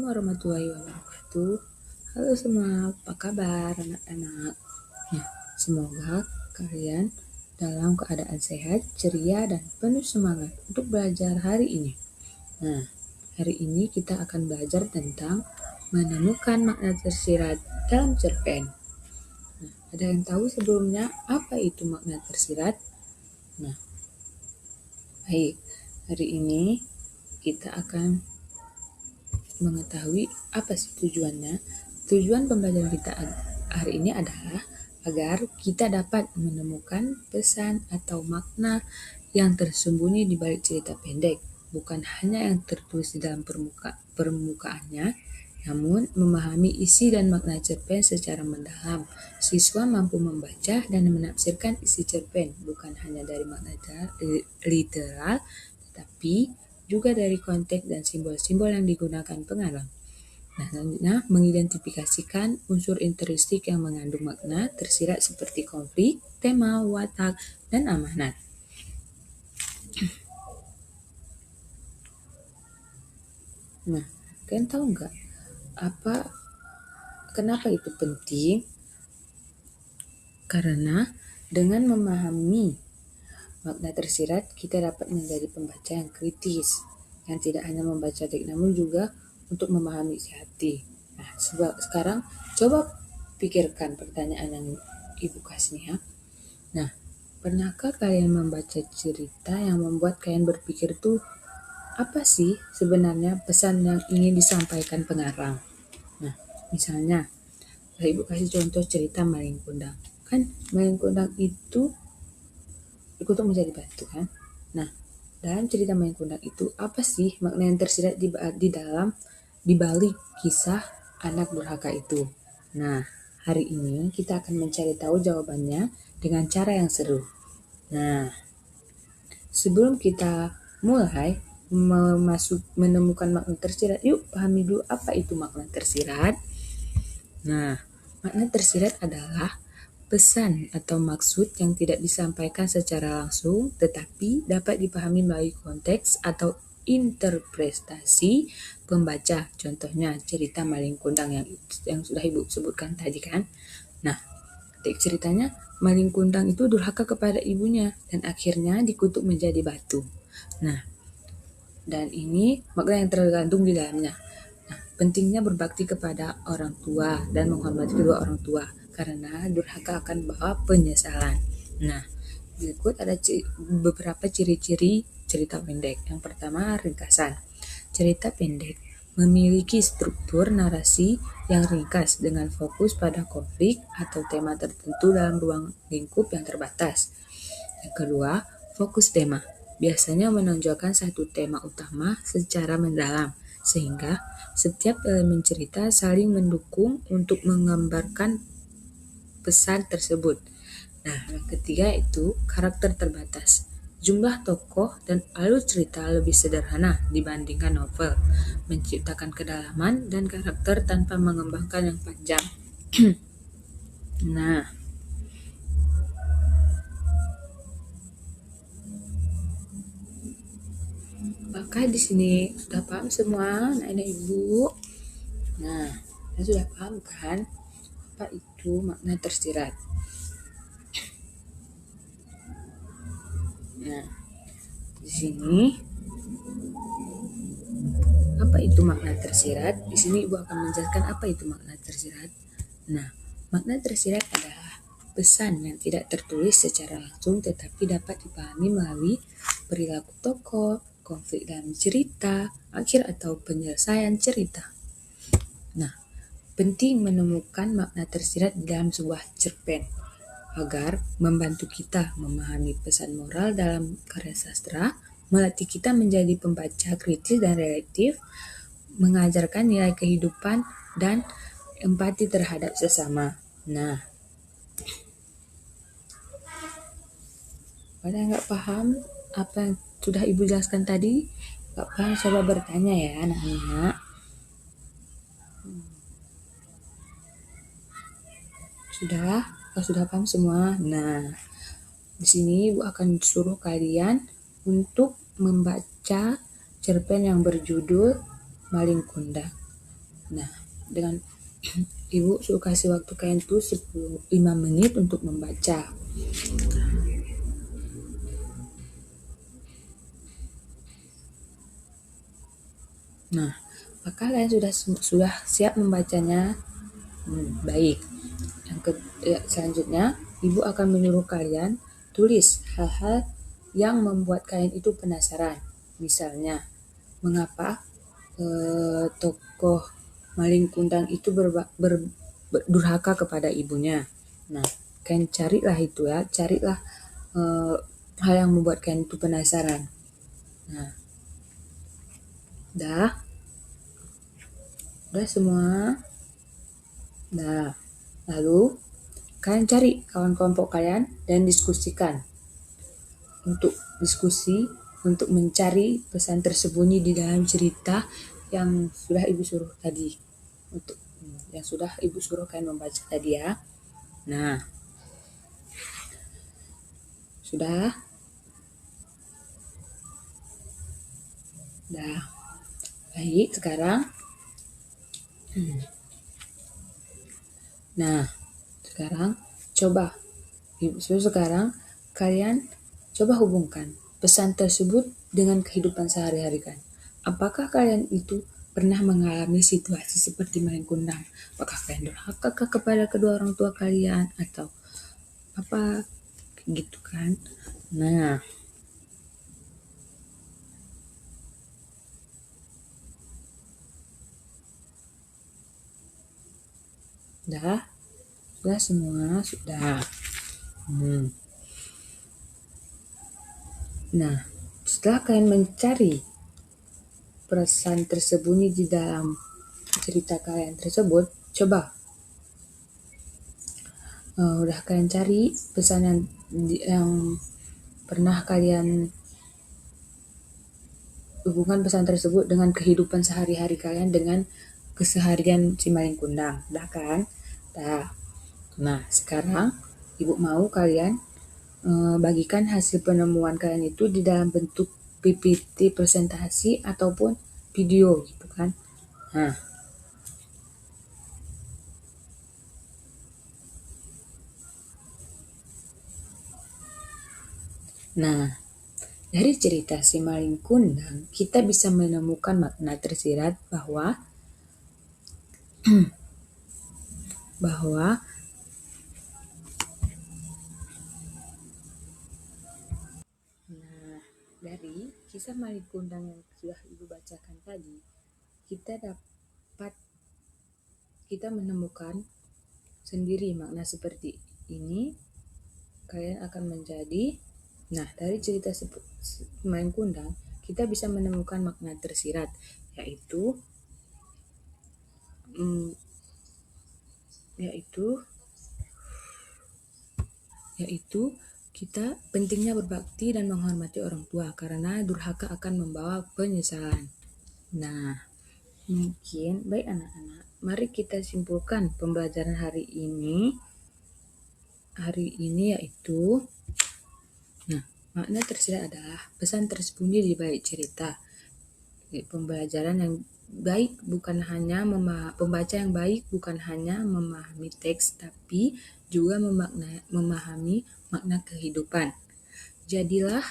warahmatullahi wabarakatuh. Halo semua, apa kabar anak-anak? Semoga kalian dalam keadaan sehat, ceria, dan penuh semangat untuk belajar hari ini. Hari ini kita akan belajar tentang menemukan makna tersirat dalam cerpen. Ada yang tahu sebelumnya apa itu makna tersirat? Baik, hari ini kita akan mengetahui apa sih tujuannya. Tujuan pembelajaran kita hari ini adalah agar kita dapat menemukan pesan atau makna yang tersembunyi di balik cerita pendek, bukan hanya yang tertulis di dalam permukaannya, namun memahami isi dan makna cerpen secara mendalam. Siswa mampu membaca dan menafsirkan isi cerpen bukan hanya dari makna literal, tetapi juga dari konteks dan simbol-simbol yang digunakan pengarang. Selanjutnya, mengidentifikasikan unsur intrinsik yang mengandung makna tersirat seperti konflik, tema, watak, dan amanat. Kalian tahu nggak kenapa itu penting? Karena dengan memahami makna tersirat, kita dapat menjadi pembaca yang kritis, yang tidak hanya membaca teks namun juga untuk memahami isi hati. Sekarang coba pikirkan pertanyaan yang Ibu kasih ya. Pernahkah kalian membaca cerita yang membuat kalian berpikir tuh apa sih sebenarnya pesan yang ingin disampaikan pengarang? Misalnya, Ibu kasih contoh cerita Malin Kundang. Kan Malin Kundang itu dikutuk menjadi batu kan. Dalam cerita Malin Kundang itu apa sih makna yang tersirat di balik kisah anak durhaka itu? Hari ini kita akan mencari tahu jawabannya dengan cara yang seru. Sebelum kita mulai menemukan makna tersirat, yuk pahami dulu apa itu makna tersirat. Makna tersirat adalah pesan atau maksud yang tidak disampaikan secara langsung tetapi dapat dipahami melalui konteks atau interpretasi pembaca. Contohnya cerita Malin Kundang yang sudah Ibu sebutkan tadi kan. Teks ceritanya Malin Kundang itu durhaka kepada ibunya dan akhirnya dikutuk menjadi batu. Dan ini makna yang tergantung di dalamnya. Pentingnya berbakti kepada orang tua dan menghormati kedua orang tua karena durhaka akan membawa penyesalan. Berikut ada beberapa ciri-ciri cerita pendek. Yang pertama, ringkasan. Cerita pendek memiliki struktur narasi yang ringkas dengan fokus pada konflik atau tema tertentu dalam ruang lingkup yang terbatas. Yang kedua, fokus tema. Biasanya menonjolkan satu tema utama secara mendalam, sehingga setiap elemen cerita saling mendukung untuk menggambarkan pesan tersebut. Yang ketiga itu karakter terbatas. Jumlah tokoh dan alur cerita lebih sederhana dibandingkan novel, menciptakan kedalaman dan karakter tanpa mengembangkan yang panjang. Apakah di sini sudah paham semua anak-anak Ibu? Sudah paham kan apa itu makna tersirat? Di sini apa itu makna tersirat? Di sini Ibu akan menjelaskan apa itu makna tersirat. Makna tersirat adalah pesan yang tidak tertulis secara langsung tetapi dapat dipahami melalui perilaku tokoh, konflik dalam cerita, akhir atau penyelesaian cerita. Penting menemukan makna tersirat dalam sebuah cerpen agar membantu kita memahami pesan moral dalam karya sastra, melatih kita menjadi pembaca kritis dan reflektif, mengajarkan nilai kehidupan dan empati terhadap sesama. Pada nggak paham apa yang sudah Ibu jelaskan tadi? Nggak paham, coba bertanya ya anak-anak. Sudah paham semua? Di sini Ibu akan suruh kalian untuk membaca cerpen yang berjudul Malin Kundang. Nah, dengan ibu suruh kasih waktu kalian tuh 5 menit untuk membaca. Nah, apakah kalian sudah siap membacanya? Baik. Selanjutnya, ibu akan menyuruh kalian tulis hal-hal yang membuat kalian itu penasaran. Misalnya, mengapa tokoh maling kundang itu durhaka kepada ibunya. Nah, kalian carilah itu ya, carilah hal yang membuat kalian itu penasaran. Nah, udah semua. Nah, lalu kalian cari kawan kelompok kalian dan diskusikan. Untuk diskusi, untuk mencari pesan tersembunyi di dalam cerita yang sudah ibu suruh tadi. Yang sudah ibu suruh kalian membaca tadi ya. Nah, sudah? Dah. Baik, sekarang. Nah, sekarang coba. Sekarang kalian coba hubungkan pesan tersebut dengan kehidupan sehari-hari kan. Apakah kalian itu pernah mengalami situasi seperti maling kundang? Apakah kalian durhaka kepada kedua orang tua kalian atau apa gitu kan? Nah, sudah semua sudah. Nah, setelah kalian mencari pesan tersembunyi di dalam cerita kalian tersebut, coba udah kalian cari pesan yang pernah kalian hubungan pesan tersebut dengan kehidupan sehari-hari kalian dengan keseharian si maling kundang, udah kan? Nah, sekarang ibu mau kalian bagikan hasil penemuan kalian itu di dalam bentuk PPT presentasi ataupun video gitu kan. Nah, dari cerita si maling kundang, kita bisa menemukan makna tersirat bahwa dari kisah maling kundang yang sudah ibu bacakan tadi, kita menemukan sendiri makna seperti ini. Kalian akan menjadi, dari cerita maling kundang, kita bisa menemukan makna tersirat, yaitu kita pentingnya berbakti dan menghormati orang tua karena durhaka akan membawa penyesalan. Nah, mungkin baik anak-anak, mari kita simpulkan pembelajaran hari ini yaitu makna tersirat adalah pesan tersembunyi di balik cerita. Pembelajaran yang baik bukan hanya pembaca yang baik bukan hanya memahami teks tapi juga memahami makna kehidupan. Jadilah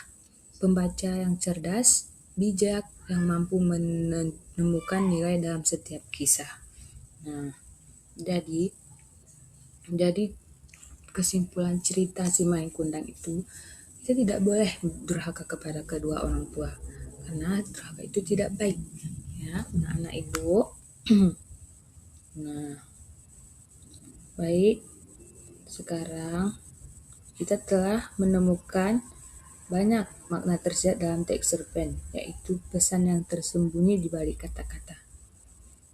pembaca yang cerdas, bijak, yang mampu menemukan nilai dalam setiap kisah. Nah, jadi kesimpulan cerita si maling kundang itu, kita tidak boleh durhaka kepada kedua orang tua karena durhaka itu tidak baik ya anak-anak ibu. Nah, baik, sekarang kita telah menemukan banyak makna tersirat dalam teks cerpen, yaitu pesan yang tersembunyi di balik kata-kata.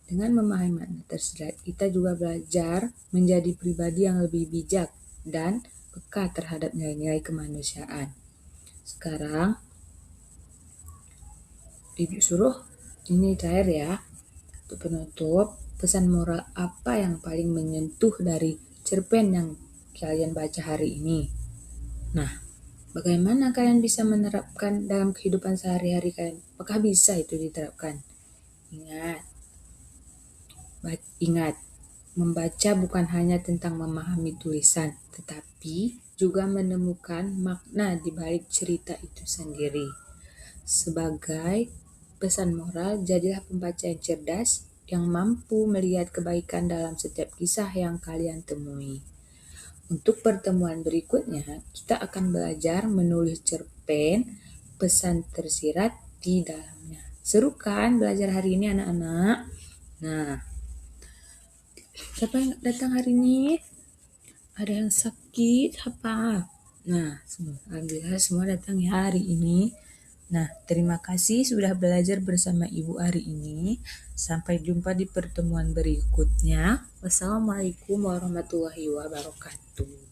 Dengan memahami makna tersirat, kita juga belajar menjadi pribadi yang lebih bijak dan peka terhadap nilai-nilai kemanusiaan. Sekarang, ibu suruh ini cair ya. Untuk penutup, pesan moral apa yang paling menyentuh dari cerpen yang kalian baca hari ini? Nah, bagaimana kalian bisa menerapkan dalam kehidupan sehari-hari kalian? Apakah bisa itu diterapkan? Ingat, Ingat, membaca bukan hanya tentang memahami tulisan, tetapi juga menemukan makna di balik cerita itu sendiri. Sebagai pesan moral, jadilah pembaca yang cerdas, yang mampu melihat kebaikan dalam setiap kisah yang kalian temui. Untuk pertemuan berikutnya, kita akan belajar menulis cerpen pesan tersirat di dalamnya. Seru kan belajar hari ini anak-anak? Nah, siapa yang datang hari ini? Ada yang sakit apa? Nah, alhamdulillah semua datang ya hari ini. Nah, terima kasih sudah belajar bersama Ibu hari ini. Sampai jumpa di pertemuan berikutnya. Wassalamualaikum warahmatullahi wabarakatuh.